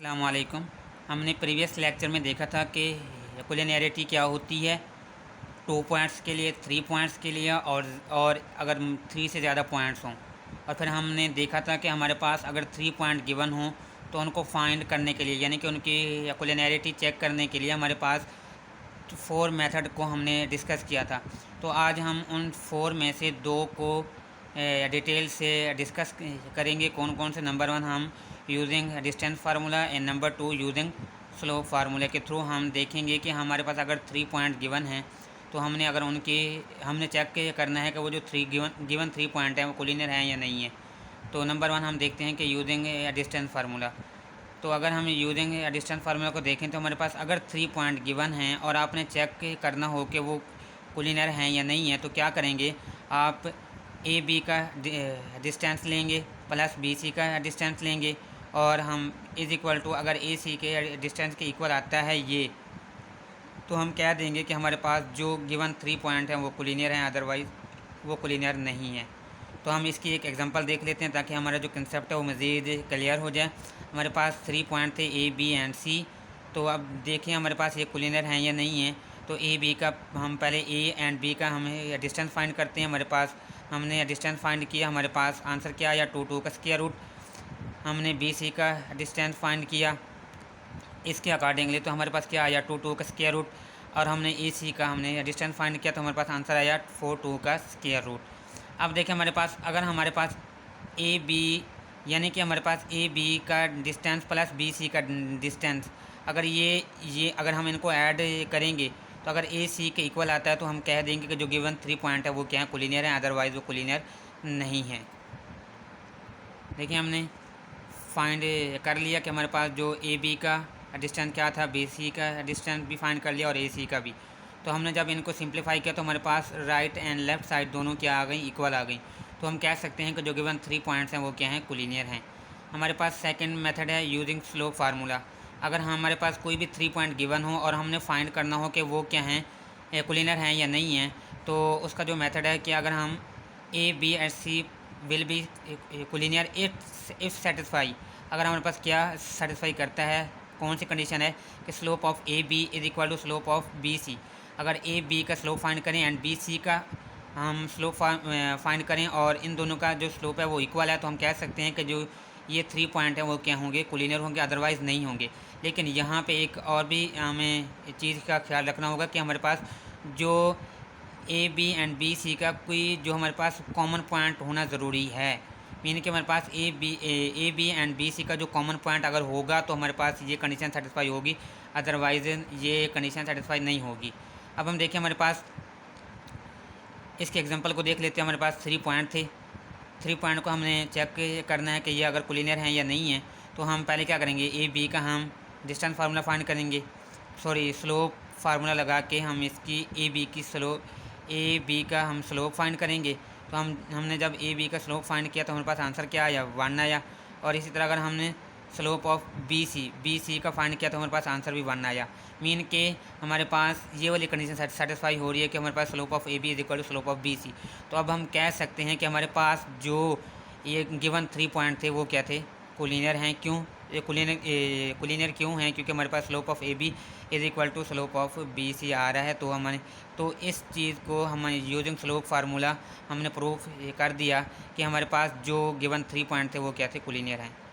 अस्सलामुअलैकुम। हमने previous lecture में देखा था कि कुलिनैरिटी क्या होती है 2 पॉइंट्स के लिए, 3 पॉइंट्स के लिए और अगर 3 से ज़्यादा पॉइंट्स हों। और फिर हमने देखा था कि हमारे पास अगर 3 पॉइंट गिवन हों तो उनको फाइंड करने के लिए, यानी कि उनकी कुलिनैरिटी चेक करने के लिए हमारे पास 4 मेथड को हमने डिस्कस किया था। तो आज हम उन 4 में से 2 को डिटेल से डिस्कस करेंगे। कौन कौन से? नंबर 1 हम using distance formula and number 2 using slope formula के थ्रू हम देखेंगे कि हमारे पास अगर 3 पॉइंट गिवन हैं तो हमने चेक करना है कि वो जो गिवन 3 पॉइंट हैं वो कोलिनियर हैं या नहीं है। तो नंबर 1 हम देखते हैं कि यूजिंग डिस्टेंस फार्मूला। तो अगर हम यूजिंग डिस्टेंस फार्मूला को देखें तो हमारे पास अगर 3 पॉइंट गिवन हैं और आपने चेक करना हो कि वो कोलिनियर हैं या नहीं है, तो क्या करेंगे? आप ए बी का डिस्टेंस लेंगे प्लस बी सी का डिस्टेंस लेंगे और हम इज़ इक्वल टू, अगर ए सी के डिस्टेंस के इक्वल आता है ये, तो हम कह देंगे कि हमारे पास जो गिवन 3 पॉइंट हैं वो कोलिनियर हैं, अदरवाइज़ वो कोलिनियर नहीं है। तो हम इसकी एक एग्जांपल देख लेते हैं ताकि हमारा जो कंसेप्ट है वो मज़ीद क्लियर हो जाए। हमारे पास 3 पॉइंट थे ए बी एंड सी। तो अब देखिए हमारे पास ये कोलिनियर हैं या नहीं है। तो ए बी का हम पहले ए एंड बी का हमें डिस्टेंस फाइंड करते हैं। हमारे पास हमने डिस्टेंस फाइंड किया, हमारे पास आंसर क्या आया? 2 का स्क्वायर रूट। हमने बी सी का डिस्टेंस फाइंड किया इसके अकॉर्डिंगली, तो हमारे पास क्या आया? 2 का स्क्वायर रूट। और हमने ए सी का हमने डिस्टेंस फाइंड किया तो हमारे पास आंसर आया 4 का स्क्वायर रूट। अब देखें हमारे पास, अगर हमारे पास ए बी, यानी कि हमारे पास ए बी का डिस्टेंस प्लस बी सी का डिस्टेंस, अगर ये अगर हम इनको ऐड करेंगे तो अगर ए सी के इक्वल आता है तो हम कह देंगे कि जो गिवन 3 पॉइंट है वो क्या है? कोलिनियर है, अदरवाइज़ वो कोलिनियर नहीं है। देखिए हमने फाइंड कर लिया कि हमारे पास जो ए बी का डिस्टेंस क्या था, बी सी का डिस्टेंस भी फाइंड कर लिया और ए सी का भी। तो हमने जब इनको सिंप्लीफाई किया तो हमारे पास राइट एंड लेफ़्ट साइड दोनों क्या आ गई? इक्वल आ गई। तो हम कह सकते हैं कि जो गिवन 3 पॉइंट्स हैं वो क्या हैं? कोलिनियर हैं। हमारे पास सेकंड मेथड है यूजिंग स्लोप फार्मूला। अगर हमारे पास कोई भी 3 पॉइंट गिवन हो और हमने फाइंड करना हो कि वो क्या हैं, कोलिनियर हैं या नहीं हैं, तो उसका जो मेथड है कि अगर हम A B and C will be collinear if satisfy, अगर हमारे पास क्या सेटिस्फाई करता है, कौन सी कंडीशन है कि slope of A B is equal to slope of B C. अगर ए बी का स्लोप फाइंड करें एंड बी सी का हम स्लोप फाइंड करें और इन दोनों का जो स्लोप है वो इक्वल है, तो हम कह सकते हैं कि जो ये 3 पॉइंट हैं वो क्या होंगे? कोलिनियर होंगे, अदरवाइज़ नहीं होंगे। लेकिन यहाँ पे एक और भी हमें चीज़ का ख्याल रखना होगा कि हमारे पास जो A B and B C का कोई जो हमारे पास कॉमन पॉइंट होना ज़रूरी है। मीन कि हमारे पास A B and B C का जो कॉमन पॉइंट अगर होगा तो हमारे पास ये कंडीशन सेटिस्फाई होगी, अदरवाइज़ ये कंडीशन सेटिस्फाई नहीं होगी। अब हम देखें हमारे पास इसके एग्जांपल को देख लेते हैं। हमारे पास 3 पॉइंट थे। 3 पॉइंट को हमने चेक करना है कि ये अगर कोलिनियर हैं या नहीं है। तो हम पहले क्या करेंगे? ए बी का हम डिस्टेंस फार्मूला फाइंड करेंगे, स्लोप फार्मूला लगा के हम इसकी ए बी का हम स्लोप फाइंड करेंगे। तो हमने जब ए बी का स्लोप फाइंड किया तो हमारे पास आंसर क्या आया? 1 आया। और इसी तरह अगर हमने स्लोप ऑफ बी सी का फाइंड किया तो हमारे पास आंसर भी 1 आया। मीन के हमारे पास ये वाली कंडीशन सेटिस्फाई हो रही है कि हमारे पास slope of A B is equal to slope of B C. तो अब हम कह सकते हैं कि हमारे पास जो ये गिवन 3 पॉइंट थे वो क्या थे? कोलिनियर हैं। क्यों ये कोलिनियर क्यों हैं? क्योंकि हमारे पास slope of A B is equal to slope of B C आ रहा है। तो इस चीज़ को हम यूजिंग स्लोप फार्मूला हमने प्रूफ कर दिया कि हमारे पास जो गिवन 3 पॉइंट थे वो क्या थे? कोलिनियर हैं।